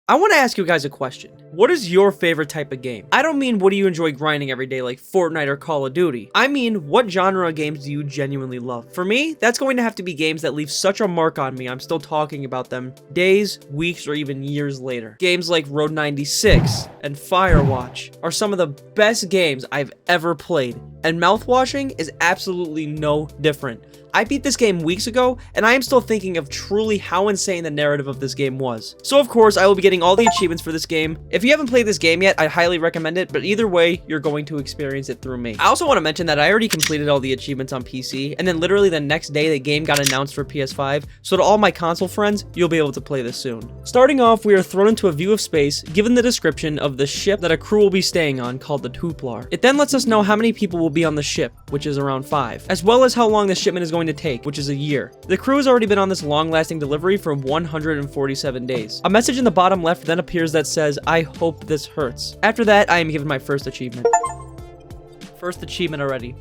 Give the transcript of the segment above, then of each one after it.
I want to ask you guys a question. What is your favorite type of game? I don't mean what do you enjoy grinding every day like Fortnite or Call of Duty. I mean, what genre of games do you genuinely love? For me, that's going to have to be games that leave such a mark on me I'm still talking about them days, weeks, or even years later. Games like Road 96 and Firewatch are some of the best games I've ever played, and Mouthwashing is absolutely no different. I beat this game weeks ago, and I am still thinking of truly how insane the narrative of this game was. So of course, I will be getting all the achievements for this game. If you haven't played this game yet, I highly recommend it, but either way, you're going to experience it through me. I also want to mention that I already completed all the achievements on PC, and then literally the next day, the game got announced for PS5, so to all my console friends, you'll be able to play this soon. Starting off, we are thrown into a view of space, given the description of the ship that a crew will be staying on, called the Tuplar. It then lets us know how many people will be on the ship, which is around 5, as well as how long the shipment is going to take, which is a year. The crew has already been on this long-lasting delivery for 147 days. A message in the bottom left then appears that says, "I hope this hurts." After that, I am given my first achievement. First achievement already.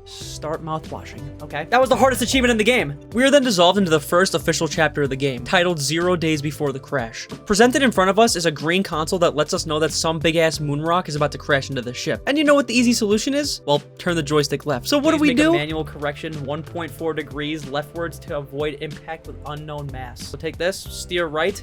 Start mouthwashing. Okay. That was the hardest achievement in the game. We are then dissolved into the first official chapter of the game, titled 0 Days Before the Crash. Presented in front of us is a green console that lets us know that some big-ass moon rock is about to crash into the ship. And you know what the easy solution is? Well, turn the joystick left. So what do we do? Manual correction 1.4 degrees leftwards to avoid impact with unknown mass. So take this, steer right.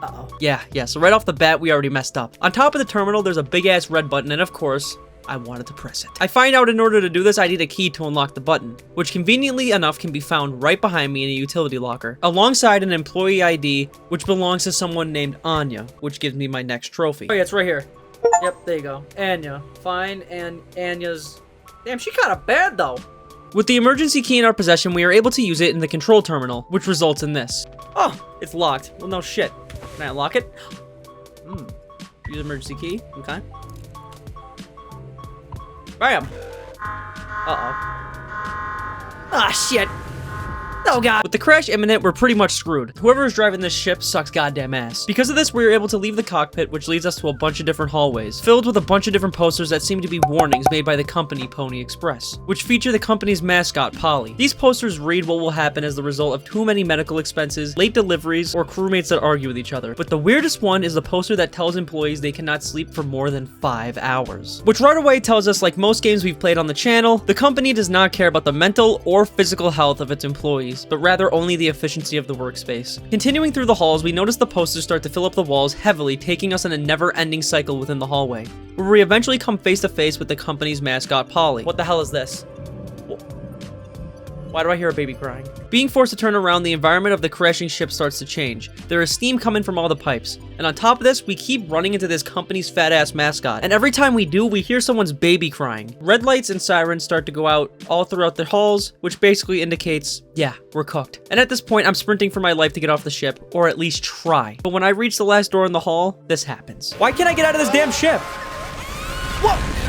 Uh-oh. Yeah, so right off the bat, we already messed up. On top of the terminal, there's a big-ass red button, and of course, I wanted to press it. I find out in order to do this, I need a key to unlock the button, which conveniently enough can be found right behind me in a utility locker, alongside an employee ID, which belongs to someone named Anya, which gives me my next trophy. Oh yeah, it's right here. Yep, there you go. Anya. Fine, and Anya's... Damn, she got a bad though. With the emergency key in our possession, we are able to use it in the control terminal, which results in this. Oh, it's locked. Well, no shit. Can I unlock it? Use emergency key. Okay. Bam! Uh-oh. Ah, shit! Oh god! With the crash imminent, we're pretty much screwed. Whoever is driving this ship sucks goddamn ass. Because of this, we were able to leave the cockpit, which leads us to a bunch of different hallways, filled with a bunch of different posters that seem to be warnings made by the company Pony Express, which feature the company's mascot, Polly. These posters read what will happen as the result of too many medical expenses, late deliveries, or crewmates that argue with each other. But the weirdest one is the poster that tells employees they cannot sleep for more than 5 hours. Which right away tells us, like most games we've played on the channel, the company does not care about the mental or physical health of its employees, but rather only the efficiency of the workspace. Continuing through the halls, we notice the posters start to fill up the walls heavily, taking us in a never-ending cycle within the hallway, where we eventually come face to face with the company's mascot, Polly. What the hell is this? Why do I hear a baby crying? Being forced to turn around, the environment of the crashing ship starts to change. There is steam coming from all the pipes. And on top of this, we keep running into this company's fat-ass mascot. And every time we do, we hear someone's baby crying. Red lights and sirens start to go out all throughout the halls, which basically indicates, yeah, we're cooked. And at this point, I'm sprinting for my life to get off the ship, or at least try. But when I reach the last door in the hall, this happens. Why can't I get out of this damn ship? Whoa!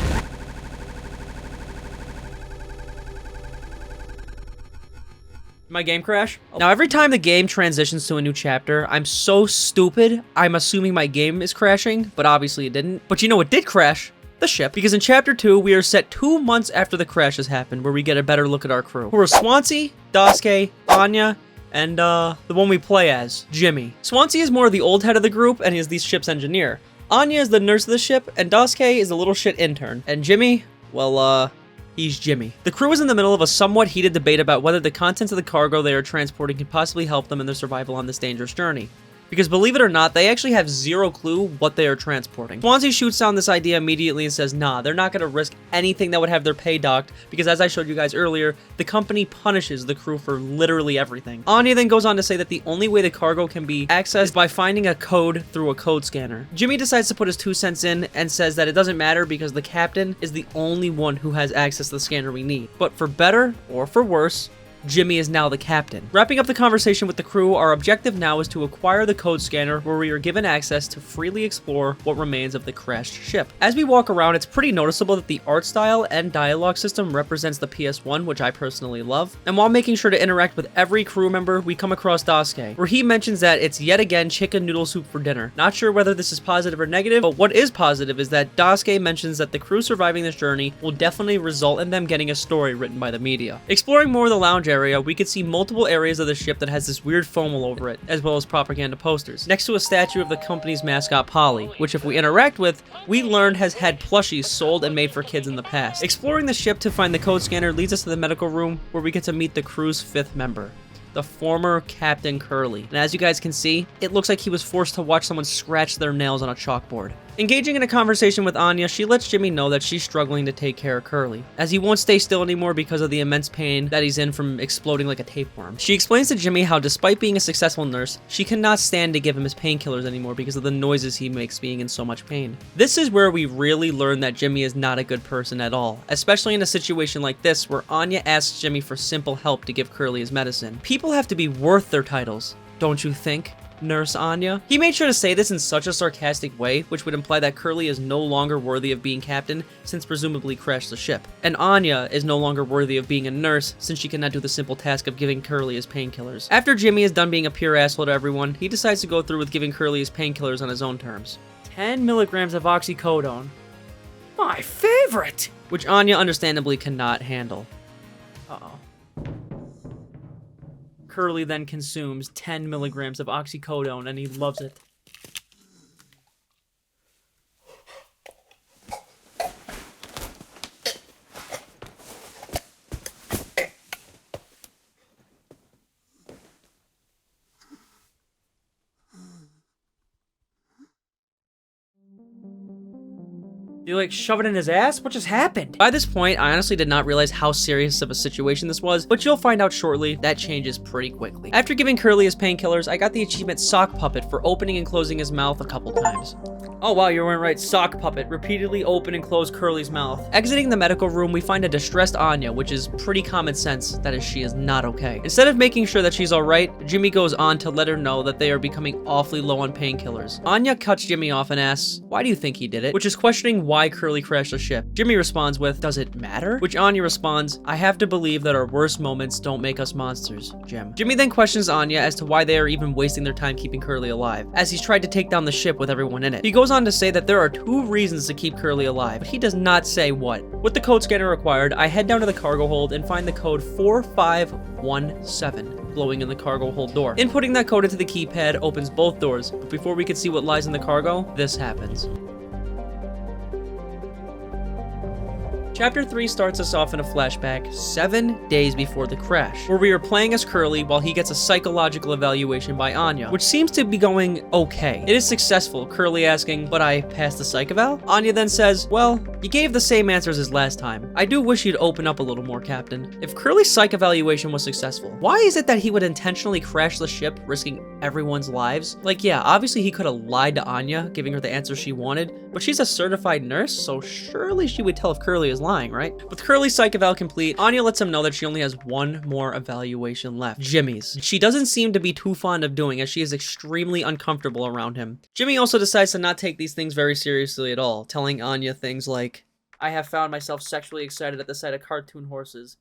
My game crash? Now, every time the game transitions to a new chapter, I'm so stupid, I'm assuming my game is crashing, but obviously it didn't. But you know what did crash? The ship. Because in chapter 2, we are set 2 months after the crash has happened, where we get a better look at our crew. Who are Swansea, Daisuke, Anya, and the one we play as, Jimmy. Swansea is more of the old head of the group, and he is the ship's engineer. Anya is the nurse of the ship, and Daisuke is the little shit intern. And Jimmy, well, he's Jimmy. The crew is in the middle of a somewhat heated debate about whether the contents of the cargo they are transporting can possibly help them in their survival on this dangerous journey. Because believe it or not, they actually have zero clue what they are transporting. Swansea shoots down this idea immediately and says, nah, they're not going to risk anything that would have their pay docked, because as I showed you guys earlier, the company punishes the crew for literally everything. Anya then goes on to say that the only way the cargo can be accessed is by finding a code through a code scanner. Jimmy decides to put his 2 cents in and says that it doesn't matter because the captain is the only one who has access to the scanner we need. But for better or for worse, Jimmy is now the captain. Wrapping up the conversation with the crew, our objective now is to acquire the code scanner, where we are given access to freely explore what remains of the crashed ship. As we walk around, it's pretty noticeable that the art style and dialogue system represents the PS1, which I personally love. And while making sure to interact with every crew member, we come across Daisuke, where he mentions that it's yet again chicken noodle soup for dinner. Not sure whether this is positive or negative, but what is positive is that Daisuke mentions that the crew surviving this journey will definitely result in them getting a story written by the media. Exploring more of the lounge area, we could see multiple areas of the ship that has this weird foam all over it, as well as propaganda posters, next to a statue of the company's mascot Polly, which if we interact with, we learned has had plushies sold and made for kids in the past. Exploring the ship to find the code scanner leads us to the medical room, where we get to meet the crew's 5th member, the former Captain Curly. And as you guys can see, it looks like he was forced to watch someone scratch their nails on a chalkboard. Engaging in a conversation with Anya, she lets Jimmy know that she's struggling to take care of Curly, as he won't stay still anymore because of the immense pain that he's in from exploding like a tapeworm. She explains to Jimmy how despite being a successful nurse, she cannot stand to give him his painkillers anymore because of the noises he makes being in so much pain. This is where we really learn that Jimmy is not a good person at all, especially in a situation like this where Anya asks Jimmy for simple help to give Curly his medicine. People have to be worth their titles, don't you think, Nurse Anya? He made sure to say this in such a sarcastic way, which would imply that Curly is no longer worthy of being captain, since presumably crashed the ship. And Anya is no longer worthy of being a nurse, since she cannot do the simple task of giving Curly his painkillers. After Jimmy is done being a pure asshole to everyone, he decides to go through with giving Curly his painkillers on his own terms. 10 milligrams of oxycodone. My favorite! Which Anya understandably cannot handle. Uh-oh. Curly then consumes 10 milligrams of oxycodone, and he loves it. You like shove it in his ass? What just happened? By this point, I honestly did not realize how serious of a situation this was, but you'll find out shortly that changes pretty quickly. After giving Curly his painkillers, I got the achievement Sock Puppet for opening and closing his mouth a couple times. Oh wow, you weren't right. Sock Puppet. Repeatedly open and close Curly's mouth. Exiting the medical room, we find a distressed Anya, which is pretty common sense, that is, she is not okay. Instead of making sure that she's alright, Jimmy goes on to let her know that they are becoming awfully low on painkillers. Anya cuts Jimmy off and asks, why do you think he did it? Which is questioning why Curly crashed the ship. Jimmy responds with, does it matter? Which Anya responds, I have to believe that our worst moments don't make us monsters, Jim. Jimmy then questions Anya as to why they are even wasting their time keeping Curly alive, as he's tried to take down the ship with everyone in it. He goes on to say that there are 2 reasons to keep Curly alive, but he does not say what. With the code scanner required, I head down to the cargo hold and find the code 4517 glowing in the cargo hold door. Inputting that code into the keypad opens both doors, but before we can see what lies in the cargo, this happens. Chapter 3 starts us off in a flashback 7 days before the crash, where we are playing as Curly while he gets a psychological evaluation by Anya, which seems to be going okay. It is successful, Curly asking, but I passed the psych eval? Anya then says, well, you gave the same answers as last time. I do wish you'd open up a little more, Captain. If Curly's psych evaluation was successful, why is it that he would intentionally crash the ship, risking everyone's lives? Like, yeah, obviously he could have lied to Anya, giving her the answers she wanted, but she's a certified nurse, so surely she would tell if Curly is lying, right? With Curly's psych eval complete, Anya lets him know that she only has one more evaluation left, Jimmy's. She doesn't seem to be too fond of doing, as she is extremely uncomfortable around him. Jimmy also decides to not take these things very seriously at all, telling Anya things like, I have found myself sexually excited at the sight of cartoon horses.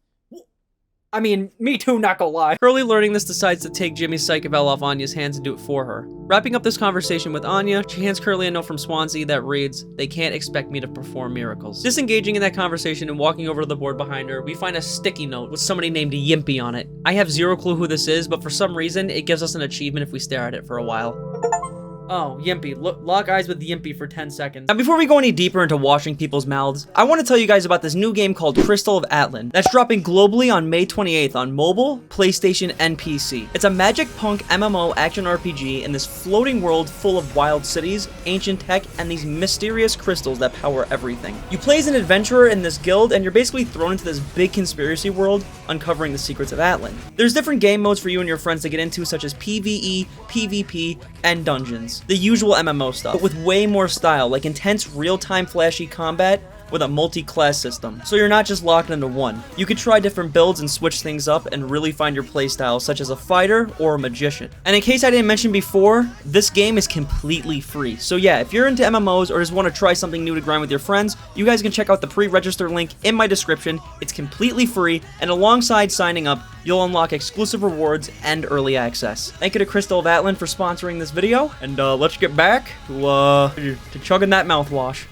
I mean, me too, not gonna lie. Curly, learning this, decides to take Jimmy's psych eval off Anya's hands and do it for her. Wrapping up this conversation with Anya, she hands Curly a note from Swansea that reads, they can't expect me to perform miracles. Disengaging in that conversation and walking over to the board behind her, we find a sticky note with somebody named Yimpy on it. I have zero clue who this is, but for some reason, it gives us an achievement if we stare at it for a while. Oh, Yimpy. Lock eyes with Yimpy for 10 seconds. Now, before we go any deeper into washing people's mouths, I want to tell you guys about this new game called Crystal of Atlan that's dropping globally on May 28th on mobile, PlayStation, and PC. It's a magic punk MMO action RPG in this floating world full of wild cities, ancient tech, and these mysterious crystals that power everything. You play as an adventurer in this guild, and you're basically thrown into this big conspiracy world, uncovering the secrets of Atlan. There's different game modes for you and your friends to get into, such as PvE, PvP, and dungeons. The usual MMO stuff, but with way more style, like intense real-time flashy combat with a multi-class system. So you're not just locked into one. You could try different builds and switch things up and really find your playstyle, such as a fighter or a magician. And in case I didn't mention before, this game is completely free. So yeah, if you're into MMOs or just want to try something new to grind with your friends, you guys can check out the pre-register link in my description. It's completely free, and alongside signing up, you'll unlock exclusive rewards and early access. Thank you to Crystal of Atlan for sponsoring this video, and let's get back to chugging that mouthwash.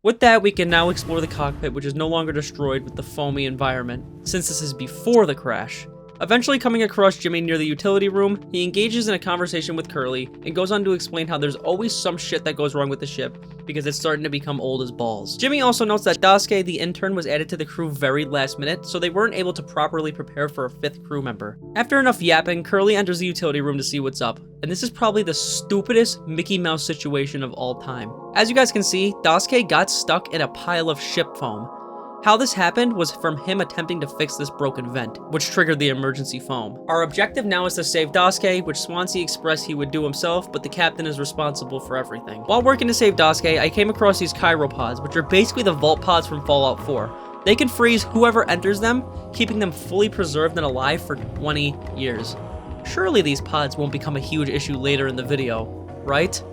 With that, we can now explore the cockpit, which is no longer destroyed with the foamy environment. Since this is before the crash, Eventually coming across Jimmy near the utility room, he engages in a conversation with Curly and goes on to explain how there's always some shit that goes wrong with the ship because it's starting to become old as balls. Jimmy also notes that Daisuke, the intern, was added to the crew very last minute, so they weren't able to properly prepare for a 5th crew member. After enough yapping, Curly enters the utility room to see what's up, and this is probably the stupidest Mickey Mouse situation of all time. As you guys can see, Daisuke got stuck in a pile of ship foam. How this happened was from him attempting to fix this broken vent, which triggered the emergency foam. Our objective now is to save Daisuke, which Swansea expressed he would do himself, but the captain is responsible for everything. While working to save Daisuke, I came across these chiropods, which are basically the vault pods from Fallout 4. They can freeze whoever enters them, keeping them fully preserved and alive for 20 years. Surely these pods won't become a huge issue later in the video, right?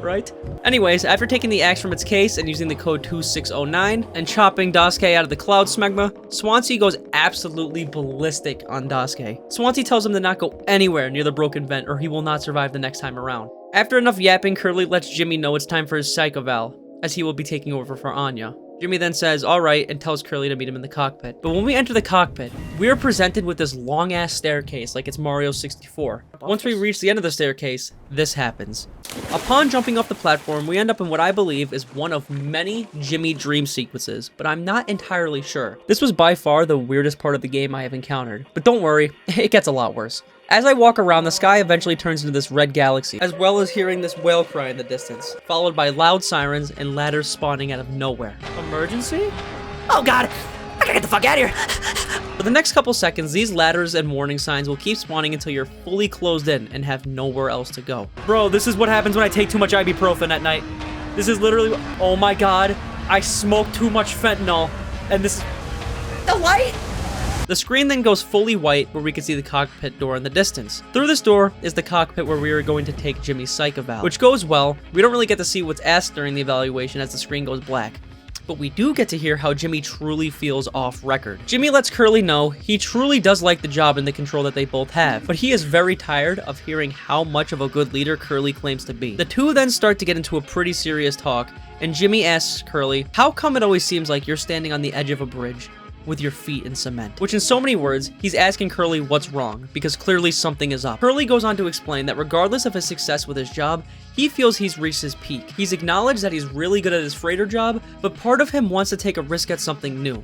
Right? Anyways, after taking the axe from its case and using the code 2609 and chopping Daisuke out of the cloud smegma, Swansea goes absolutely ballistic on Daisuke. Swansea tells him to not go anywhere near the broken vent or he will not survive the next time around. After enough yapping, Curly lets Jimmy know it's time for his psych eval, as he will be taking over for Anya. Jimmy then says, alright, and tells Curly to meet him in the cockpit. But when we enter the cockpit, we are presented with this long-ass staircase like it's Mario 64. Once we reach the end of the staircase, this happens. Upon jumping off the platform, we end up in what I believe is one of many Jimmy dream sequences, but I'm not entirely sure. This was by far the weirdest part of the game I have encountered, but don't worry, it gets a lot worse. As I walk around, the sky eventually turns into this red galaxy, as well as hearing this whale cry in the distance, followed by loud sirens and ladders spawning out of nowhere. Emergency? Oh god! I gotta get the fuck out of here! For the next couple seconds, these ladders and warning signs will keep spawning until you're fully closed in and have nowhere else to go. Bro, this is what happens when I take too much ibuprofen at night. This is literally, oh my god, I smoked too much fentanyl, and this is... The light? The screen then goes fully white where we can see the cockpit door in the distance. Through this door is the cockpit where we are going to take Jimmy's psych eval, which goes well. We don't really get to see what's asked during the evaluation as the screen goes black. But we do get to hear how Jimmy truly feels off record. Jimmy lets Curly know he truly does like the job and the control that they both have, but he is very tired of hearing how much of a good leader Curly claims to be. The two then start to get into a pretty serious talk, and Jimmy asks Curly, how come it always seems like you're standing on the edge of a bridge with your feet in cement? Which in so many words, he's asking Curly what's wrong, because clearly something is up. Curly goes on to explain that regardless of his success with his job, he feels he's reached his peak. He's acknowledged that he's really good at his freighter job, but part of him wants to take a risk at something new.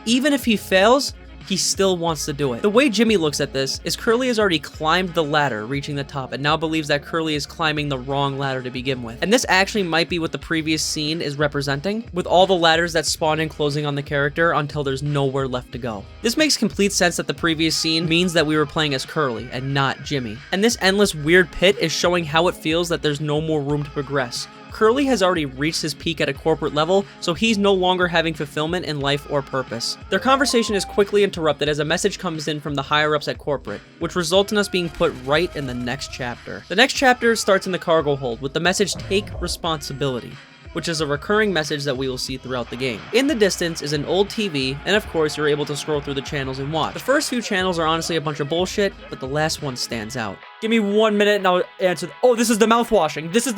Even if he fails, he still wants to do it. The way Jimmy looks at this is Curly has already climbed the ladder, reaching the top, and now believes that Curly is climbing the wrong ladder to begin with. And this actually might be what the previous scene is representing, with all the ladders that spawn in closing on the character until there's nowhere left to go. This makes complete sense that the previous scene means that we were playing as Curly and not Jimmy. And this endless weird pit is showing how it feels that there's no more room to progress. Curly has already reached his peak at a corporate level, so he's no longer having fulfillment in life or purpose. Their conversation is quickly interrupted as a message comes in from the higher-ups at corporate, which results in us being put right in the next chapter. The next chapter starts in the cargo hold with the message, "Take responsibility," which is a recurring message that we will see throughout the game. In the distance is an old TV, and of course you're able to scroll through the channels and watch. The first few channels are honestly a bunch of bullshit, but the last one stands out. Give me 1 minute and I'll answer. Oh, this is the mouthwashing. This is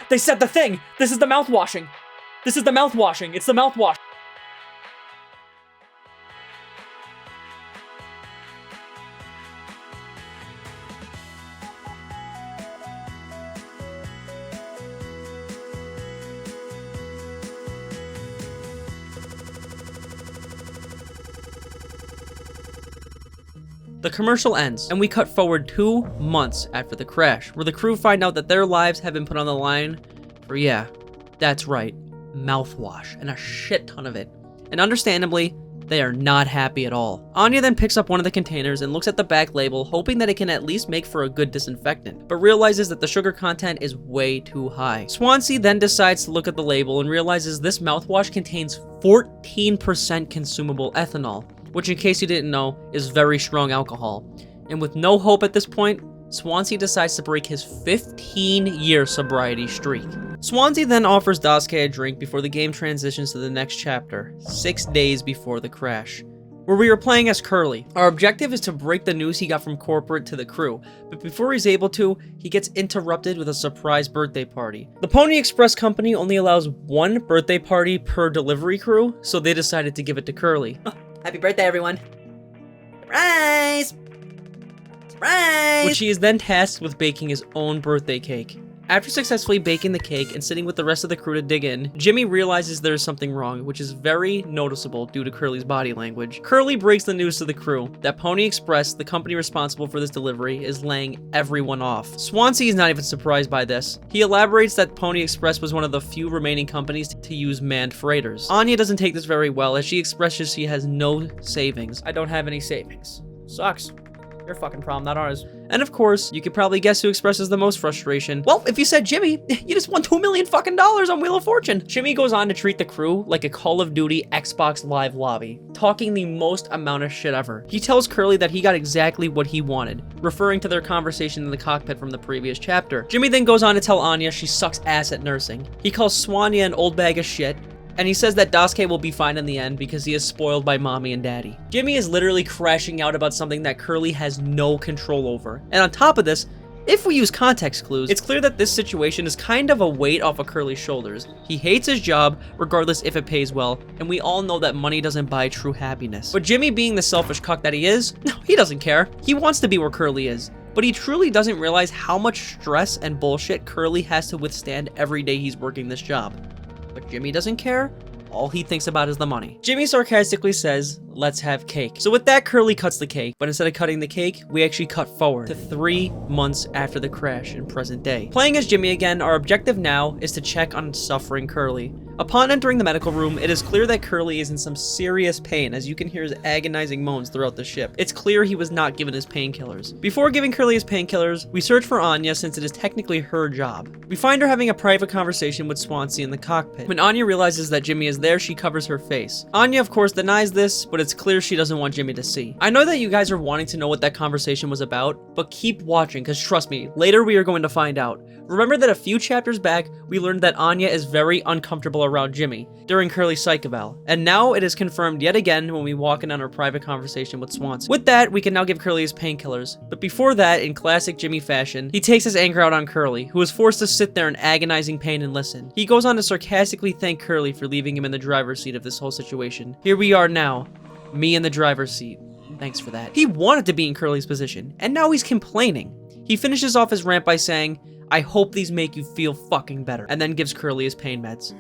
they said the thing. This is the mouthwashing. This is the mouthwashing. It's the mouthwash. The commercial ends, and we cut forward 2 months after the crash, where the crew find out that their lives have been put on the line for, yeah, that's right, mouthwash, and a shit ton of it. And understandably, they are not happy at all. Anya then picks up one of the containers and looks at the back label, hoping that it can at least make for a good disinfectant, but realizes that the sugar content is way too high. Swansea then decides to look at the label and realizes this mouthwash contains 14% consumable ethanol, which in case you didn't know, is very strong alcohol. And with no hope at this point, Swansea decides to break his 15-year sobriety streak. Swansea then offers Daisuke a drink before the game transitions to the next chapter, 6 days before the crash, where we are playing as Curly. Our objective is to break the news he got from corporate to the crew, but before he's able to, he gets interrupted with a surprise birthday party. The Pony Express company only allows 1 birthday party per delivery crew, so they decided to give it to Curly. Happy birthday, everyone. Surprise! Surprise! Which he is then tasked with baking his own birthday cake. After successfully baking the cake and sitting with the rest of the crew to dig in, Jimmy realizes there is something wrong, which is very noticeable due to Curly's body language. Curly breaks the news to the crew that Pony Express, the company responsible for this delivery, is laying everyone off. Swansea is not even surprised by this. He elaborates that Pony Express was one of the few remaining companies to use manned freighters. Anya doesn't take this very well as she expresses she has no savings. I don't have any savings. Sucks. Your fucking problem, not ours. And of course, you could probably guess who expresses the most frustration. Well, if you said Jimmy, you just won $2 million fucking on Wheel of Fortune. Jimmy goes on to treat the crew like a Call of Duty Xbox Live lobby, talking the most amount of shit ever. He tells Curly that he got exactly what he wanted, referring to their conversation in the cockpit from the previous chapter. Jimmy then goes on to tell Anya she sucks ass at nursing. He calls Swania an old bag of shit, and he says that Daisuke will be fine in the end because he is spoiled by mommy and daddy. Jimmy is literally crashing out about something that Curly has no control over. And on top of this, if we use context clues, it's clear that this situation is kind of a weight off of Curly's shoulders. He hates his job, regardless if it pays well, and we all know that money doesn't buy true happiness. But Jimmy, being the selfish cuck that he is, no, he doesn't care. He wants to be where Curly is. But he truly doesn't realize how much stress and bullshit Curly has to withstand every day he's working this job. But Jimmy doesn't care. All he thinks about is the money. Jimmy sarcastically says, "Let's have cake." So with that, Curly cuts the cake, but instead of cutting the cake, we actually cut forward to 3 months after the crash in present day. Playing as Jimmy again, our objective now is to check on suffering Curly. Upon entering the medical room, it is clear that Curly is in some serious pain, as you can hear his agonizing moans throughout the ship. It's clear he was not given his painkillers. Before giving Curly his painkillers, we search for Anya since it is technically her job. We find her having a private conversation with Swansea in the cockpit. When Anya realizes that Jimmy is there, she covers her face. Anya, of course, denies this, but it's clear she doesn't want Jimmy to see. I know that you guys are wanting to know what that conversation was about, but keep watching, because trust me, later we are going to find out. Remember that a few chapters back, we learned that Anya is very uncomfortable around Jimmy during Curly's psych eval, and now it is confirmed yet again when we walk in on our private conversation with Swansea. With that, we can now give Curly his painkillers, but before that, in classic Jimmy fashion, he takes his anger out on Curly, who is forced to sit there in agonizing pain and listen. He goes on to sarcastically thank Curly for leaving him in the driver's seat of this whole situation. Here we are now, me in the driver's seat. Thanks for that. He wanted to be in Curly's position, and now he's complaining. He finishes off his rant by saying, "I hope these make you feel fucking better," and then gives Curly his pain meds.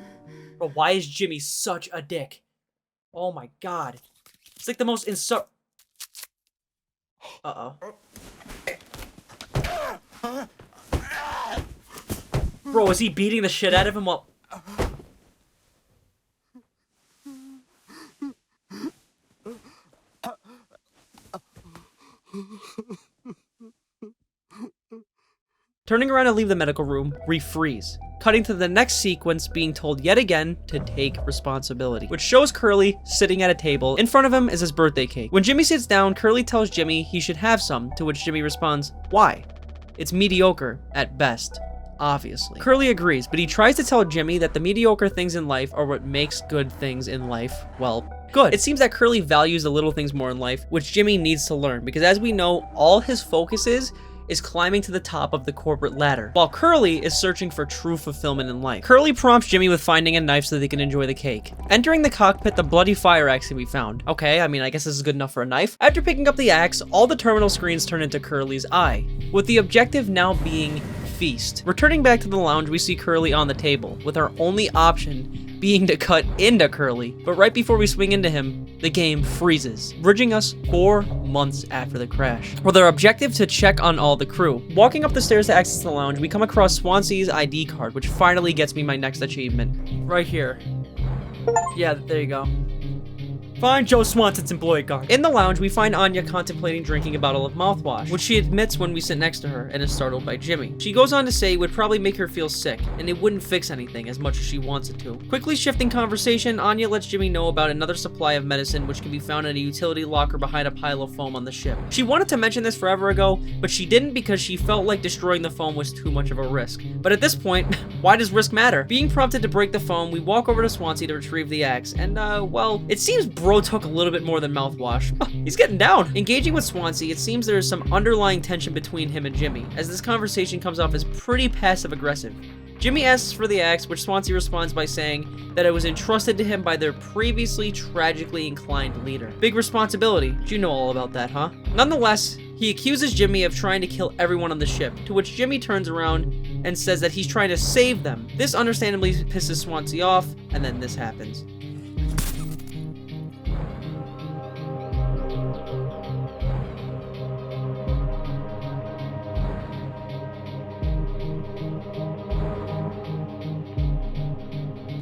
Bro, why is Jimmy such a dick? Oh my god. It's like the most Uh-oh. Bro, is he beating the shit out of him while... Turning around to leave the medical room, we freeze, cutting to the next sequence being told yet again to take responsibility, which shows Curly sitting at a table. In front of him is his birthday cake. When Jimmy sits down, Curly tells Jimmy he should have some, to which Jimmy responds, "Why? It's mediocre at best." Obviously. Curly agrees, but he tries to tell Jimmy that the mediocre things in life are what makes good things in life, well, good. It seems that Curly values the little things more in life, which Jimmy needs to learn, because as we know, all his focus is climbing to the top of the corporate ladder, while Curly is searching for true fulfillment in life. Curly prompts Jimmy with finding a knife so they can enjoy the cake. Entering the cockpit, the bloody fire axe can be found. Okay, I mean, I guess this is good enough for a knife. After picking up the axe, all the terminal screens turn into Curly's eye, with the objective now being feast. Returning back to the lounge, we see Curly on the table, with our only option being to cut into Curly, but right before we swing into him, the game freezes, bridging us 4 months after the crash, with our objective to check on all the crew. Walking up the stairs to access the lounge, we come across Swansea's ID card, which finally gets me my next achievement. Right here. Yeah, there you go. Find Joe Swanson's employee card. In the lounge, we find Anya contemplating drinking a bottle of mouthwash, which she admits when we sit next to her and is startled by Jimmy. She goes on to say it would probably make her feel sick, and it wouldn't fix anything as much as she wants it to. Quickly shifting conversation, Anya lets Jimmy know about another supply of medicine which can be found in a utility locker behind a pile of foam on the ship. She wanted to mention this forever ago, but she didn't because she felt like destroying the foam was too much of a risk. But at this point, why does risk matter? Being prompted to break the foam, we walk over to Swansea to retrieve the axe, and well, it seems bro took a little bit more than mouthwash. He's getting down. Engaging with Swansea, it seems there is some underlying tension between him and Jimmy, as this conversation comes off as pretty passive-aggressive. Jimmy asks for the axe, which Swansea responds by saying that it was entrusted to him by their previously tragically inclined leader. Big responsibility. You know all about that, huh? Nonetheless, he accuses Jimmy of trying to kill everyone on the ship, to which Jimmy turns around and says that he's trying to save them. This understandably pisses Swansea off, and then this happens.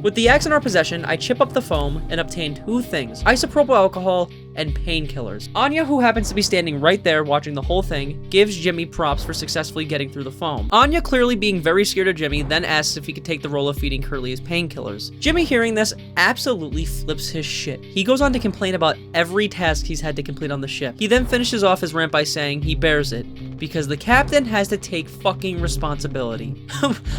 With the axe in our possession, I chip up the foam and obtain two things: isopropyl alcohol and painkillers. Anya, who happens to be standing right there watching the whole thing, gives Jimmy props for successfully getting through the foam. Anya, clearly being very scared of Jimmy, then asks if he could take the role of feeding Curly his painkillers. Jimmy, hearing this, absolutely flips his shit. He goes on to complain about every task he's had to complete on the ship. He then finishes off his rant by saying he bears it because the captain has to take fucking responsibility.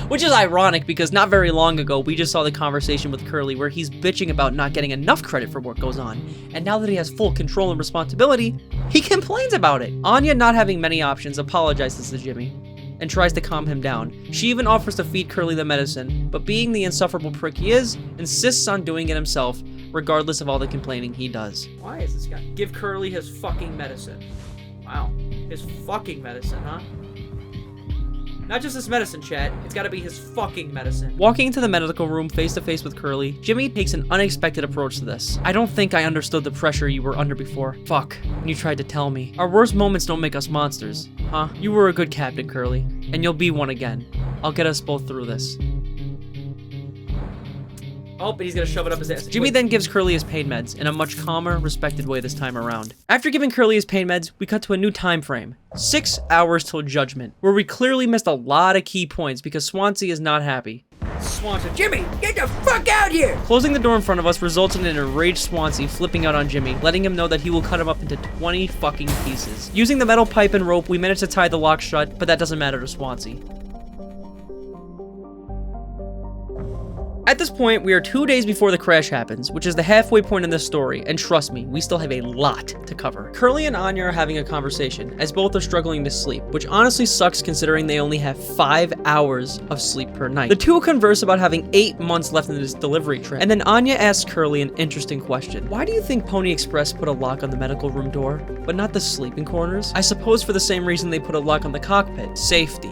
Which is ironic because not very long ago, we just saw the conversation with Curly where he's bitching about not getting enough credit for what goes on. And now that he has full control and responsibility, he complains about it. Anya, not having many options, apologizes to Jimmy and tries to calm him down. She even offers to feed Curly the medicine, but being the insufferable prick he is, insists on doing it himself, regardless of all the complaining he does. Why is this guy? Give Curly his fucking medicine. Wow. His fucking medicine, huh? Not just his medicine, chat. It's gotta be his fucking medicine. Walking into the medical room face to face with Curly, Jimmy takes an unexpected approach to this. I don't think I understood the pressure you were under before. Fuck. And you tried to tell me. Our worst moments don't make us monsters. Huh? You were a good captain, Curly. And you'll be one again. I'll get us both through this. Oh, but he's gonna shove it up his ass. Jimmy then gives Curly his pain meds in a much calmer, respected way this time around. After giving Curly his pain meds, we cut to a new time frame. 6 hours till judgment, where we clearly missed a lot of key points because Swansea is not happy. Swansea, Jimmy, get the fuck out here! Closing the door in front of us resulted in an enraged Swansea flipping out on Jimmy, letting him know that he will cut him up into 20 fucking pieces. Using the metal pipe and rope, we managed to tie the lock shut, but that doesn't matter to Swansea. At this point, we are 2 days before the crash happens, which is the halfway point in this story, and trust me, we still have a lot to cover. Curly and Anya are having a conversation, as both are struggling to sleep, which honestly sucks considering they only have 5 hours of sleep per night. The two converse about having 8 months left in this delivery trip, and then Anya asks Curly an interesting question. Why do you think Pony Express put a lock on the medical room door, but not the sleeping corners? I suppose for the same reason they put a lock on the cockpit: safety.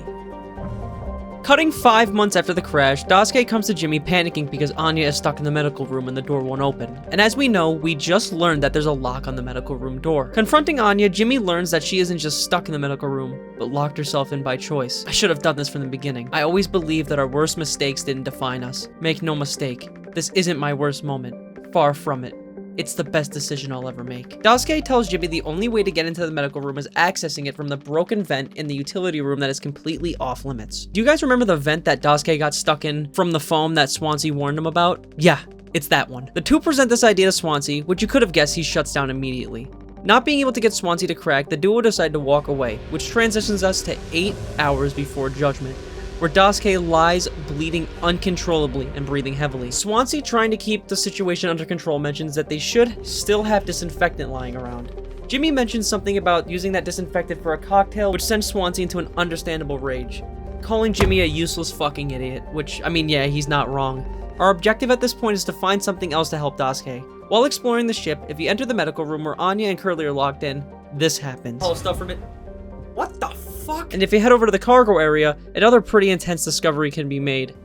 Cutting 5 months after the crash, Daisuke comes to Jimmy panicking because Anya is stuck in the medical room and the door won't open. And as we know, we just learned that there's a lock on the medical room door. Confronting Anya, Jimmy learns that she isn't just stuck in the medical room, but locked herself in by choice. I should have done this from the beginning. I always believed that our worst mistakes didn't define us. Make no mistake, this isn't my worst moment. Far from it. It's the best decision I'll ever make. Daisuke tells Jimmy the only way to get into the medical room is accessing it from the broken vent in the utility room that is completely off limits. Do you guys remember the vent that Daisuke got stuck in from the foam that Swansea warned him about? Yeah, it's that one. The two present this idea to Swansea, which you could have guessed he shuts down immediately. Not being able to get Swansea to crack, the duo decide to walk away, which transitions us to 8 hours before judgment, where Daisuke lies bleeding uncontrollably and breathing heavily. Swansea, trying to keep the situation under control, mentions that they should still have disinfectant lying around. Jimmy mentions something about using that disinfectant for a cocktail, which sends Swansea into an understandable rage, calling Jimmy a useless fucking idiot, which, I mean, yeah, he's not wrong. Our objective at this point is to find something else to help Daisuke. While exploring the ship, if you enter the medical room where Anya and Curly are locked in, this happens. All stuff from it. What the fuck? And if you head over to the cargo area, another pretty intense discovery can be made.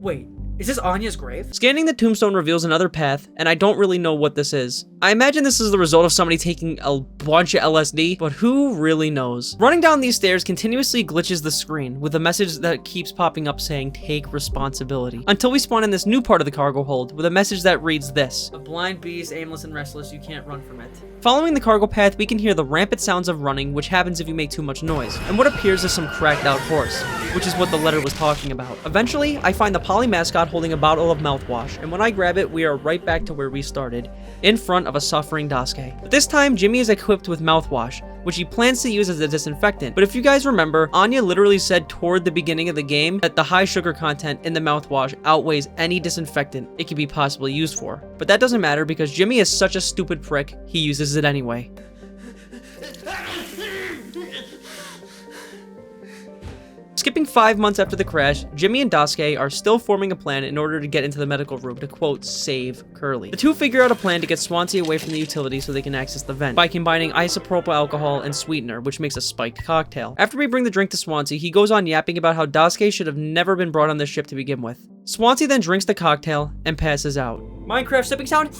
Wait, is this Anya's grave? Scanning the tombstone reveals another path, and I don't really know what this is. I imagine this is the result of somebody taking a bunch of LSD, but who really knows? Running down these stairs continuously glitches the screen with a message that keeps popping up saying, "Take responsibility," until we spawn in this new part of the cargo hold with a message that reads this: "A blind beast, aimless and restless, you can't run from it." Following the cargo path, we can hear the rampant sounds of running, which happens if you make too much noise, and what appears as some cracked out horse, which is what the letter was talking about. Eventually, I find the Polly mascot holding a bottle of mouthwash, and when I grab it, we are right back to where we started, in front of a suffering Daisuke. But this time, Jimmy is equipped with mouthwash, which he plans to use as a disinfectant. But if you guys remember, Anya literally said toward the beginning of the game that the high sugar content in the mouthwash outweighs any disinfectant it could be possibly used for. But that doesn't matter because Jimmy is such a stupid prick, he uses it anyway. Skipping 5 months after the crash, Jimmy and Daisuke are still forming a plan in order to get into the medical room to, quote, save Curly. The two figure out a plan to get Swansea away from the utility so they can access the vent by combining isopropyl alcohol and sweetener, which makes a spiked cocktail. After we bring the drink to Swansea, he goes on yapping about how Daisuke should have never been brought on this ship to begin with. Swansea then drinks the cocktail and passes out. Minecraft sipping sound?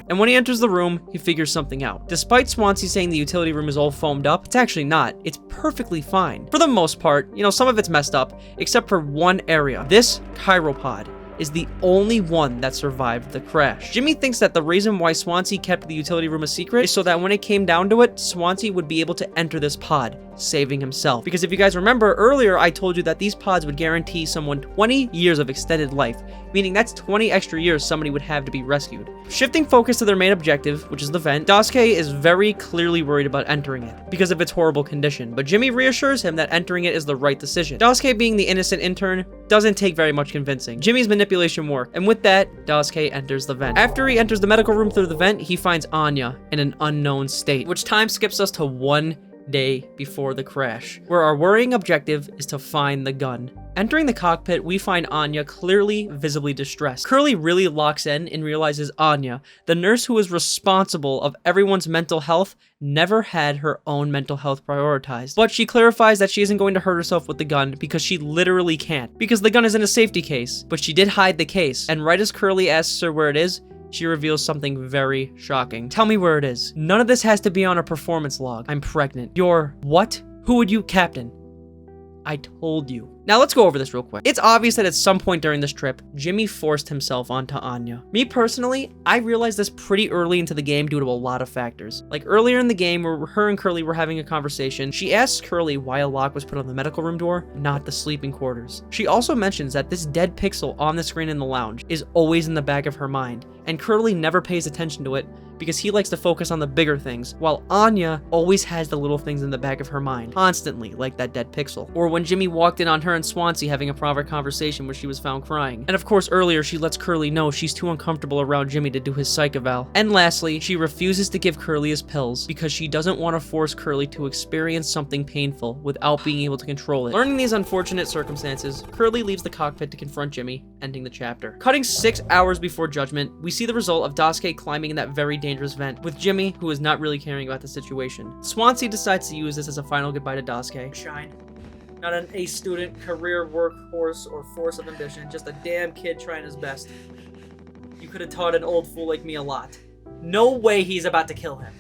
And when he enters the room, he figures something out. Despite Swansea saying the utility room is all foamed up, it's actually not. It's perfectly fine. For the most part, some of it's messed up, except for one area. This chiropod is the only one that survived the crash. Jimmy thinks that the reason why Swansea kept the utility room a secret is so that when it came down to it, Swansea would be able to enter this pod, saving himself. Because if you guys remember earlier, I told you that these pods would guarantee someone 20 years of extended life, meaning that's 20 extra years somebody would have to be rescued. Shifting focus to their main objective, which is the vent, Daisuke is very clearly worried about entering it because of its horrible condition, but Jimmy reassures him that entering it is the right decision. Daisuke, being the innocent intern, doesn't take very much convincing. Jimmy's manipulation worked, and with that, Daisuke enters the vent. After he enters the medical room through the vent, he finds Anya in an unknown state, which time skips us to 1 day before the crash, where our worrying objective is to find the gun. Entering the cockpit, we find Anya clearly visibly distressed. Curly really locks in and realizes Anya, the nurse who is responsible of everyone's mental health, never had her own mental health prioritized. But she clarifies that she isn't going to hurt herself with the gun because she literally can't, because the gun is in a safety case, but she did hide the case. And right as Curly asks her where it is, she reveals something very shocking. Tell me where it is. None of this has to be on a performance log. I'm pregnant. You're what? Who would you, Captain? I told you. Now let's go over this real quick. It's obvious that at some point during this trip, Jimmy forced himself onto Anya. Me personally, I realized this pretty early into the game due to a lot of factors. Like earlier in the game where her and Curly were having a conversation, she asks Curly why a lock was put on the medical room door, not the sleeping quarters. She also mentions that this dead pixel on the screen in the lounge is always in the back of her mind, and Curly never pays attention to it because he likes to focus on the bigger things, while Anya always has the little things in the back of her mind, constantly, like that dead pixel. Or when Jimmy walked in on her and Swansea having a private conversation where she was found crying. And of course, earlier she lets Curly know she's too uncomfortable around Jimmy to do his psych eval. And lastly, she refuses to give Curly his pills because she doesn't want to force Curly to experience something painful without being able to control it. Learning these unfortunate circumstances, Curly leaves the cockpit to confront Jimmy, ending the chapter. Cutting 6 hours before judgment, we see the result of Daisuke climbing in that very dangerous vent, with Jimmy, who is not really caring about the situation. Swansea decides to use this as a final goodbye to Daisuke. Shine. Not an A student, career, workhorse, or force of ambition, just a damn kid trying his best. You could have taught an old fool like me a lot. No way he's about to kill him.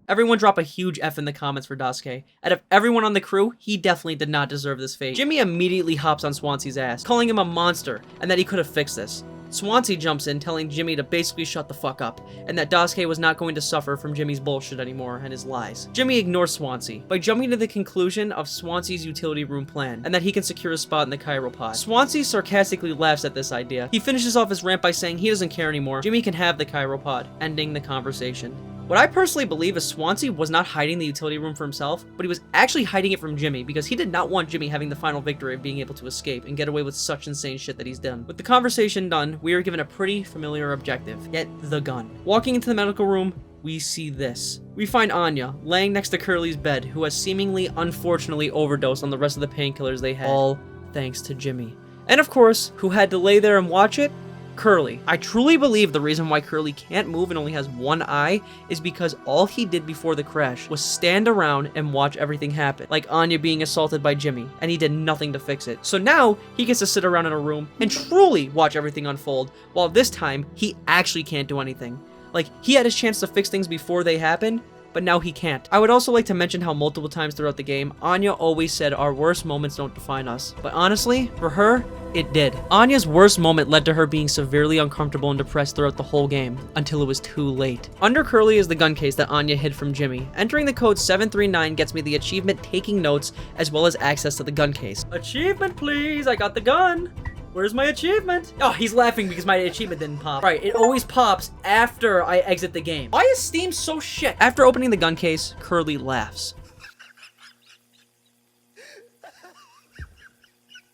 Everyone drop a huge F in the comments for Daisuke. Out of everyone on the crew, he definitely did not deserve this fate. Jimmy immediately hops on Swansea's ass, calling him a monster, and that he could have fixed this. Swansea jumps in, telling Jimmy to basically shut the fuck up, and that Daisuke was not going to suffer from Jimmy's bullshit anymore and his lies. Jimmy ignores Swansea by jumping to the conclusion of Swansea's utility room plan, and that he can secure a spot in the chiropod. Swansea sarcastically laughs at this idea. He finishes off his rant by saying he doesn't care anymore. Jimmy can have the chiropod, ending the conversation. What I personally believe is Swansea was not hiding the utility room for himself, but he was actually hiding it from Jimmy because he did not want Jimmy having the final victory of being able to escape and get away with such insane shit that he's done. With the conversation done, we are given a pretty familiar objective: get the gun. Walking into the medical room, we see this. We find Anya laying next to Curly's bed, who has seemingly unfortunately overdosed on the rest of the painkillers they had, all thanks to Jimmy. And of course, who had to lay there and watch it? Curly. I truly believe the reason why Curly can't move and only has one eye is because all he did before the crash was stand around and watch everything happen, like Anya being assaulted by Jimmy, and he did nothing to fix it. So now he gets to sit around in a room and truly watch everything unfold, while this time he actually can't do anything. Like, he had his chance to fix things before they happened, but now he can't. I would also like to mention how multiple times throughout the game, Anya always said our worst moments don't define us. But honestly, for her, it did. Anya's worst moment led to her being severely uncomfortable and depressed throughout the whole game, until it was too late. Under Curly is the gun case that Anya hid from Jimmy. Entering the code 739 gets me the achievement taking notes, as well as access to the gun case. Achievement please, I got the gun! Where's my achievement? Oh, he's laughing because my achievement didn't pop. Right, it always pops after I exit the game. Why is Steam so shit? After opening the gun case, Curly laughs.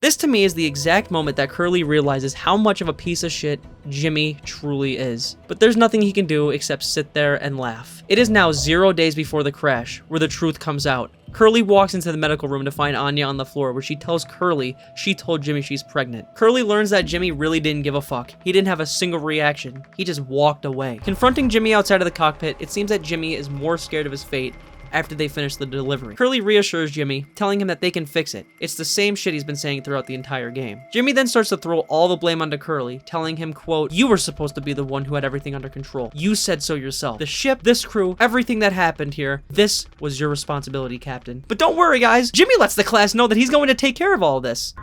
This to me is the exact moment that Curly realizes how much of a piece of shit Jimmy truly is. But there's nothing he can do except sit there and laugh. It is now 0 days before the crash, where the truth comes out. Curly walks into the medical room to find Anya on the floor, where she tells Curly she told Jimmy she's pregnant. Curly learns that Jimmy really didn't give a fuck. He didn't have a single reaction. He just walked away. Confronting Jimmy outside of the cockpit, it seems that Jimmy is more scared of his fate after they finish the delivery. Curly reassures Jimmy, telling him that they can fix it. It's the same shit he's been saying throughout the entire game. Jimmy then starts to throw all the blame onto Curly, telling him, quote, "You were supposed to be the one who had everything under control. You said so yourself. The ship, this crew, everything that happened here, this was your responsibility, Captain." But don't worry, guys. Jimmy lets the class know that he's going to take care of all of this.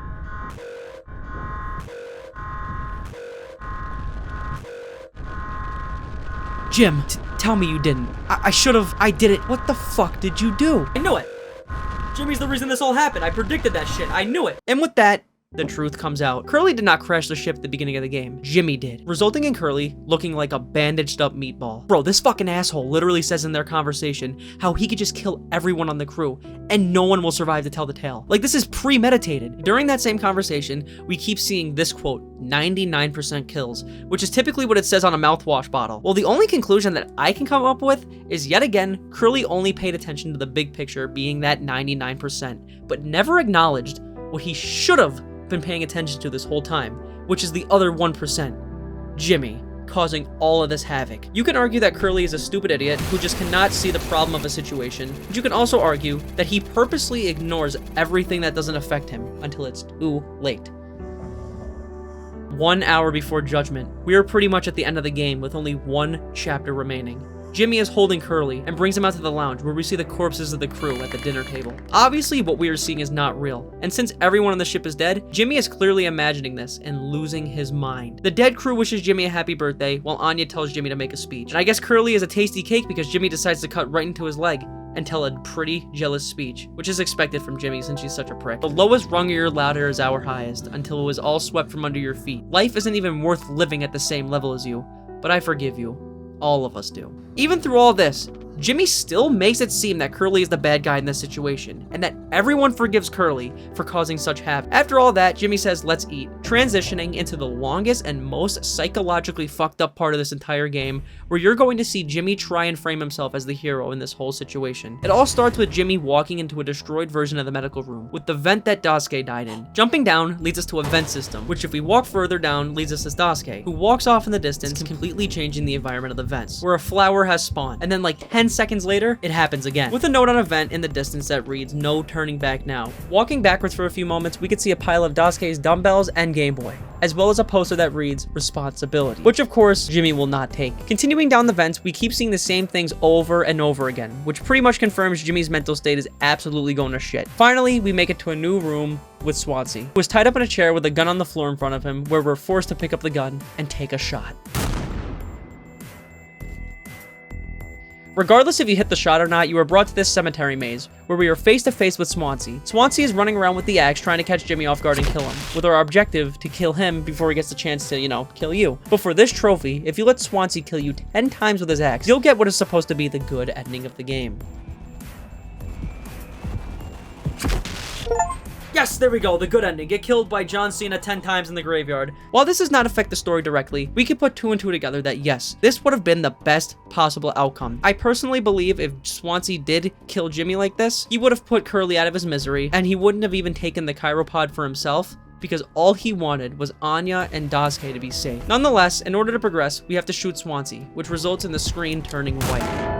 Jim, tell me you didn't. I should've. I did it. What the fuck did you do? I knew it. Jimmy's the reason this all happened. I predicted that shit. I knew it. And with that, the truth comes out. Curly did not crash the ship at the beginning of the game. Jimmy did, resulting in Curly looking like a bandaged up meatball. Bro, this fucking asshole literally says in their conversation how he could just kill everyone on the crew and no one will survive to tell the tale. Like, this is premeditated. During that same conversation, we keep seeing this quote, 99% kills, which is typically what it says on a mouthwash bottle. Well, the only conclusion that I can come up with is yet again, Curly only paid attention to the big picture being that 99%, but never acknowledged what he should have been paying attention to this whole time, which is the other 1%, Jimmy, causing all of this havoc. You can argue that Curly is a stupid idiot who just cannot see the problem of a situation, but you can also argue that he purposely ignores everything that doesn't affect him until it's too late. 1 hour before judgment, we are pretty much at the end of the game with only one chapter remaining. Jimmy is holding Curly and brings him out to the lounge where we see the corpses of the crew at the dinner table. Obviously, what we are seeing is not real, and since everyone on the ship is dead, Jimmy is clearly imagining this and losing his mind. The dead crew wishes Jimmy a happy birthday, while Anya tells Jimmy to make a speech. And I guess Curly is a tasty cake because Jimmy decides to cut right into his leg and tell a pretty jealous speech, which is expected from Jimmy since she's such a prick. The lowest rung of your ladder is our highest, until it was all swept from under your feet. Life isn't even worth living at the same level as you, but I forgive you. All of us do. Even through all this, Jimmy still makes it seem that Curly is the bad guy in this situation, and that everyone forgives Curly for causing such havoc. After all that, Jimmy says, "Let's eat," transitioning into the longest and most psychologically fucked up part of this entire game, where you're going to see Jimmy try and frame himself as the hero in this whole situation. It all starts with Jimmy walking into a destroyed version of the medical room, with the vent that Daisuke died in. Jumping down leads us to a vent system, which if we walk further down leads us to Daisuke, who walks off in the distance, completely changing the environment of the vents, where a flower has spawned, and then like 10 seconds later, it happens again, with a note on a vent in the distance that reads, "No turning back now." Walking backwards for a few moments, we could see a pile of Daisuke's dumbbells and Game Boy, as well as a poster that reads, "Responsibility," which of course, Jimmy will not take. Continuing down the vents, we keep seeing the same things over and over again, which pretty much confirms Jimmy's mental state is absolutely going to shit. Finally, we make it to a new room with Swansea, who is tied up in a chair with a gun on the floor in front of him, where we're forced to pick up the gun and take a shot. Regardless if you hit the shot or not, you are brought to this cemetery maze, where we are face to face with Swansea. Swansea is running around with the axe trying to catch Jimmy off guard and kill him, with our objective to kill him before he gets the chance to, kill you. But for this trophy, if you let Swansea kill you 10 times with his axe, you'll get what is supposed to be the good ending of the game. Yes, there we go, the good ending. Get killed by John Cena 10 times in the graveyard. While this does not affect the story directly, we can put 2 and 2 together that yes, this would have been the best possible outcome. I personally believe if Swansea did kill Jimmy like this, he would have put Curly out of his misery, and he wouldn't have even taken the chiropod for himself, because all he wanted was Anya and Daisuke to be safe. Nonetheless, in order to progress, we have to shoot Swansea, which results in the screen turning white.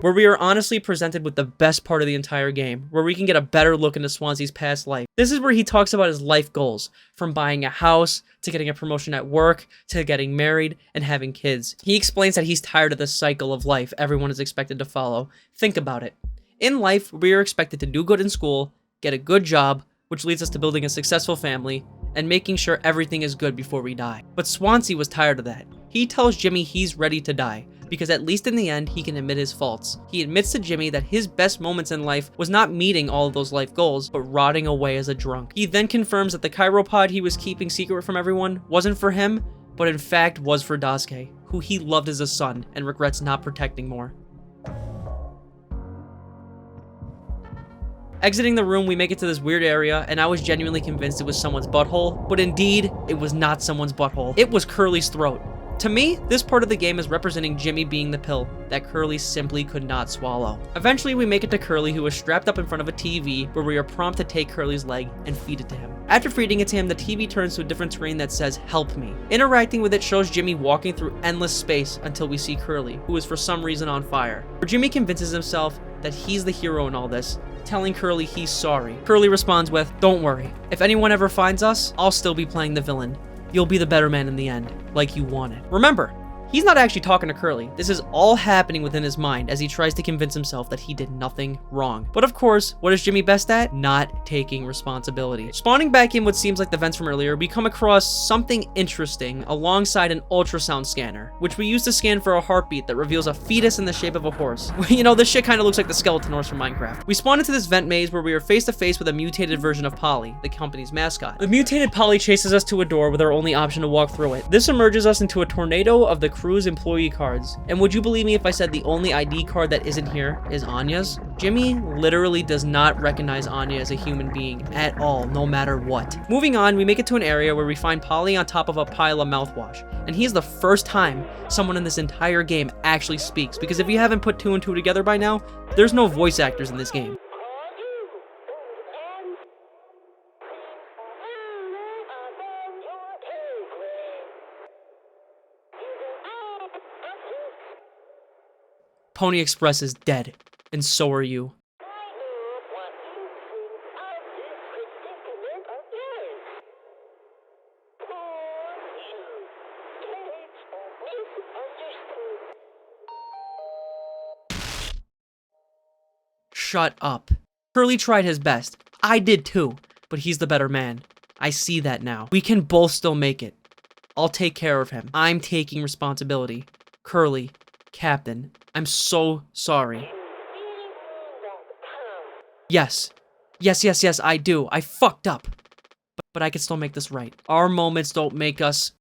where we are honestly presented with the best part of the entire game, where we can get a better look into Swansea's past life. This is where he talks about his life goals, from buying a house, to getting a promotion at work, to getting married, and having kids. He explains that he's tired of the cycle of life everyone is expected to follow. Think about it. In life, we are expected to do good in school, get a good job, which leads us to building a successful family, and making sure everything is good before we die. But Swansea was tired of that. He tells Jimmy he's ready to die, because at least in the end, he can admit his faults. He admits to Jimmy that his best moments in life was not meeting all of those life goals, but rotting away as a drunk. He then confirms that the chiropod he was keeping secret from everyone wasn't for him, but in fact was for Daisuke, who he loved as a son and regrets not protecting more. Exiting the room, we make it to this weird area, and I was genuinely convinced it was someone's butthole, but indeed, it was not someone's butthole. It was Curly's throat. To me, this part of the game is representing Jimmy being the pill that Curly simply could not swallow. Eventually, we make it to Curly, who is strapped up in front of a TV, where we are prompted to take Curly's leg and feed it to him. After feeding it to him, the TV turns to a different screen that says, "Help me." Interacting with it shows Jimmy walking through endless space until we see Curly, who is for some reason on fire. Where Jimmy convinces himself that he's the hero in all this, telling Curly he's sorry. Curly responds with, "Don't worry. If anyone ever finds us, I'll still be playing the villain. You'll be the better man in the end, like you wanted." Remember, he's not actually talking to Curly. This is all happening within his mind as he tries to convince himself that he did nothing wrong. But of course, what is Jimmy best at? Not taking responsibility. Spawning back in what seems like the vents from earlier, we come across something interesting alongside an ultrasound scanner, which we use to scan for a heartbeat that reveals a fetus in the shape of a horse. You know, this shit kind of looks like the skeleton horse from Minecraft. We spawn into this vent maze where we are face to face with a mutated version of Polly, the company's mascot. The mutated Polly chases us to a door with our only option to walk through it. This immerses us into a tornado of the crew's employee cards. And would you believe me if I said the only ID card that isn't here is Anya's? Jimmy literally does not recognize Anya as a human being at all, no matter what. Moving on, we make it to an area where we find Polly on top of a pile of mouthwash. And he is the first time someone in this entire game actually speaks, because if you haven't put two and two together by now, there's no voice actors in this game. Pony Express is dead, and so are you. Shut up. Curly tried his best. I did too, but he's the better man. I see that now. We can both still make it. I'll take care of him. I'm taking responsibility. Curly, Captain, I'm so sorry. Yes, I do. I fucked up. But I can still make this right. Our moments don't make us...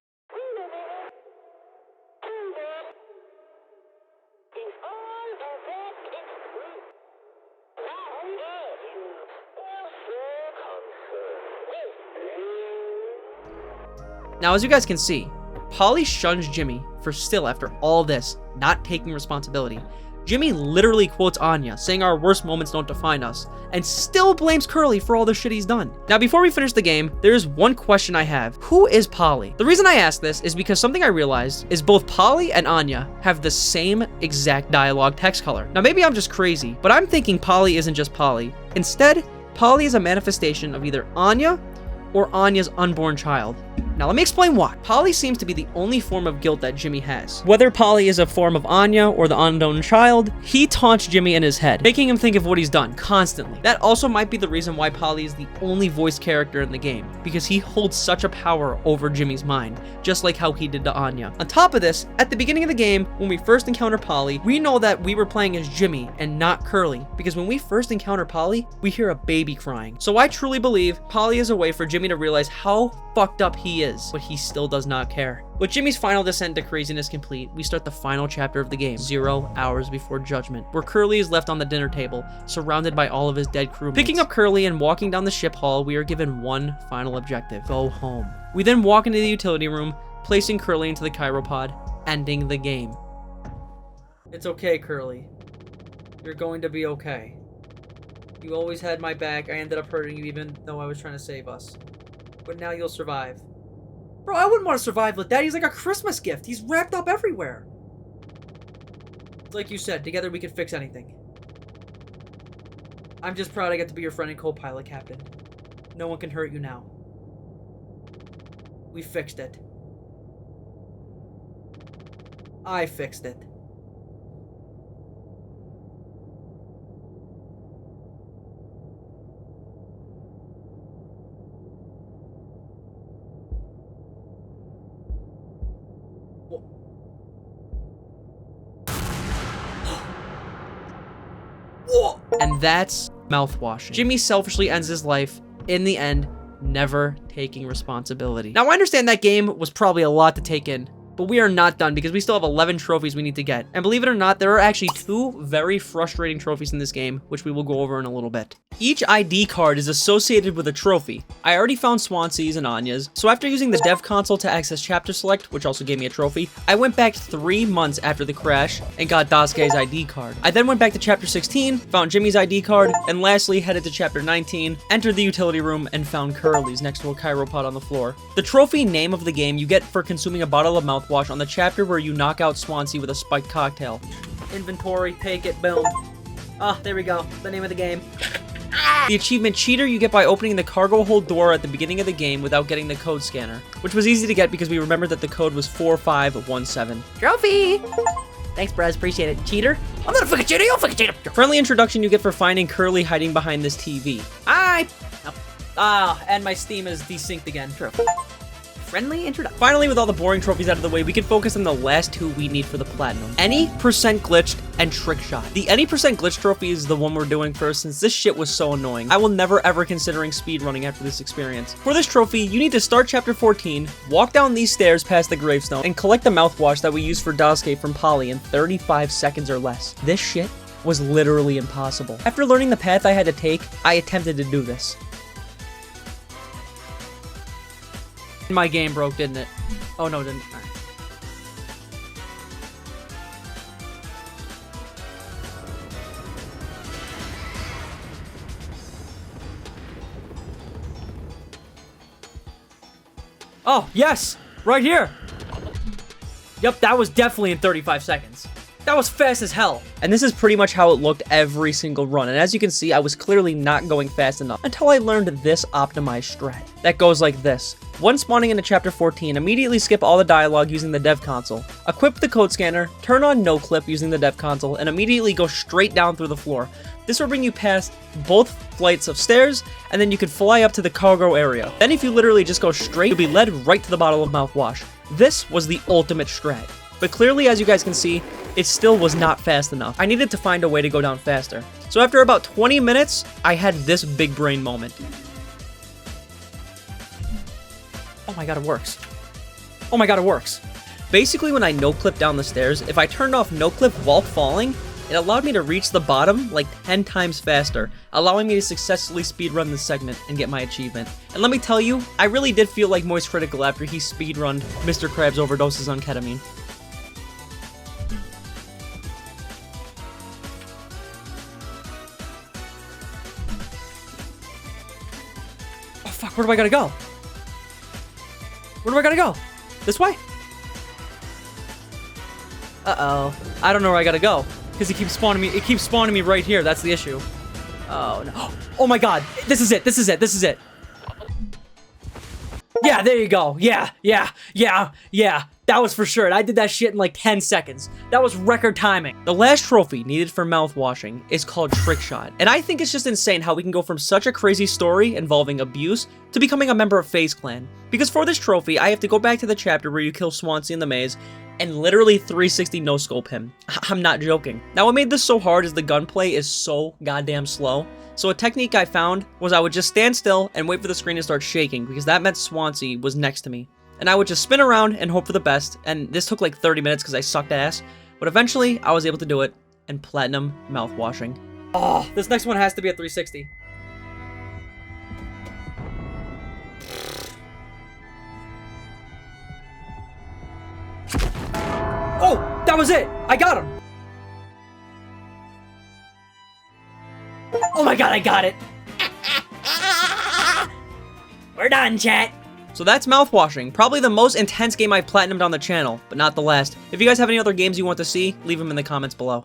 Now, as you guys can see, Polly shuns Jimmy for still, after all this, not taking responsibility. Jimmy literally quotes Anya, saying our worst moments don't define us, and still blames Curly for all the shit he's done. Now, before we finish the game, there's one question I have. Who is Polly? The reason I ask this is because something I realized is both Polly and Anya have the same exact dialogue text color. Now, maybe I'm just crazy, but I'm thinking Polly isn't just Polly. Instead, Polly is a manifestation of either Anya or Anya's unborn child. Now let me explain why. Polly seems to be the only form of guilt that Jimmy has. Whether Polly is a form of Anya or the unknown child, he taunts Jimmy in his head, making him think of what he's done constantly. That also might be the reason why Polly is the only voice character in the game, because he holds such a power over Jimmy's mind, just like how he did to Anya. On top of this, at the beginning of the game, when we first encounter Polly, we know that we were playing as Jimmy and not Curly, because when we first encounter Polly, we hear a baby crying. So I truly believe Polly is a way for Jimmy to realize how fucked up he is, but he still does not care. With Jimmy's final descent to craziness complete, we start the final chapter of the game, 0 hours before judgment, where Curly is left on the dinner table, surrounded by all of his dead crewmates. Picking up Curly and walking down the ship hall, we are given one final objective: go home. We then walk into the utility room, placing Curly into the chiropod, ending the game. It's okay, Curly. You're going to be okay. You always had my back. I ended up hurting you even though I was trying to save us. But now you'll survive. Bro, I wouldn't want to survive with that. He's like a Christmas gift. He's wrapped up everywhere. It's Like you said, together we can fix anything. I'm just proud I get to be your friend and co-pilot, Captain. No one can hurt you now. We fixed it. I fixed it. And that's mouthwashing. Jimmy selfishly ends his life, in the end, never taking responsibility. Now, I understand that game was probably a lot to take in, but we are not done because we still have 11 trophies we need to get. And believe it or not, there are actually 2 very frustrating trophies in this game, which we will go over in a little bit. Each ID card is associated with a trophy. I already found Swansea's and Anya's, so after using the dev console to access chapter select, which also gave me a trophy, I went back 3 months after the crash and got Daisuke's ID card. I then went back to chapter 16, found Jimmy's ID card, and lastly headed to chapter 19, entered the utility room, and found Curly's next to a chiropod on the floor. The trophy name of the game you get for consuming a bottle of mouthwash on the chapter where you knock out Swansea with a spiked cocktail. Inventory, take it, boom. Ah, there we go, the name of the game. The achievement Cheater you get by opening the cargo hold door at the beginning of the game without getting the code scanner, which was easy to get because we remembered that the code was 4517. Trophy! Thanks, bros. Appreciate it. Cheater? I'm not a fucking cheater. You're a fucking cheater. Friendly introduction you get for finding Curly hiding behind this TV. Hi! Oh. Ah, and my Steam is desynced again. Trophy. Friendly introduction. Finally, with all the boring trophies out of the way, we can focus on the last 2 we need for the platinum. Any percent glitched and trick shot. The any percent glitch trophy is the one we're doing first since this shit was so annoying. I will never ever considering speedrunning after this experience. For this trophy, you need to start chapter 14, walk down these stairs past the gravestone, and collect the mouthwash that we used for Daisuke from Polly in 35 seconds or less. This shit was literally impossible. After learning the path I had to take, I attempted to do this. My game broke, didn't it? Oh no, it didn't. All right. Oh, yes! Right here! Yep, that was definitely in 35 seconds. That was fast as hell. And this is pretty much how it looked every single run. And as you can see, I was clearly not going fast enough until I learned this optimized strat. That goes like this. Once spawning into chapter 14, immediately skip all the dialogue using the dev console. Equip the code scanner, turn on no clip using the dev console, and immediately go straight down through the floor. This will bring you past both flights of stairs, and then you can fly up to the cargo area. Then if you literally just go straight, you'll be led right to the bottle of mouthwash. This was the ultimate strat. But clearly, as you guys can see, it still was not fast enough. I needed to find a way to go down faster. So after about 20 minutes, I had this big brain moment. Oh my god, it works. Oh my god, it works. Basically, when I no-clip down the stairs, if I turned off no-clip while falling, it allowed me to reach the bottom like 10 times faster, allowing me to successfully speedrun this segment and get my achievement. And let me tell you, I really did feel like Moist Critical after he speedrunned Mr. Krabs overdoses on ketamine. Oh fuck, where do I gotta go? Where do I gotta go? This way? Uh-oh. I don't know where I gotta go. Because it keeps spawning me right here. That's the issue. Oh no. Oh my god. This is it. This is it. This is it. Yeah, there you go. Yeah. That was for sure. And I did that shit in like 10 seconds. That was record timing. The last trophy needed for mouthwashing is called Trick Shot. And I think it's just insane how we can go from such a crazy story involving abuse to becoming a member of FaZe Clan. Because for this trophy, I have to go back to the chapter where you kill Swansea in the maze and literally 360 no-scope him. I'm not joking. Now, what made this so hard is the gunplay is so goddamn slow. So a technique I found was I would just stand still and wait for the screen to start shaking because that meant Swansea was next to me. And I would just spin around and hope for the best, and this took like 30 minutes because I sucked ass. But eventually, I was able to do it, and platinum mouthwashing. Oh, this next one has to be a 360. Oh, that was it! I got him! Oh my god, I got it! We're done, chat. So that's Mouthwashing, probably the most intense game I've platinumed on the channel, but not the last. If you guys have any other games you want to see, leave them in the comments below.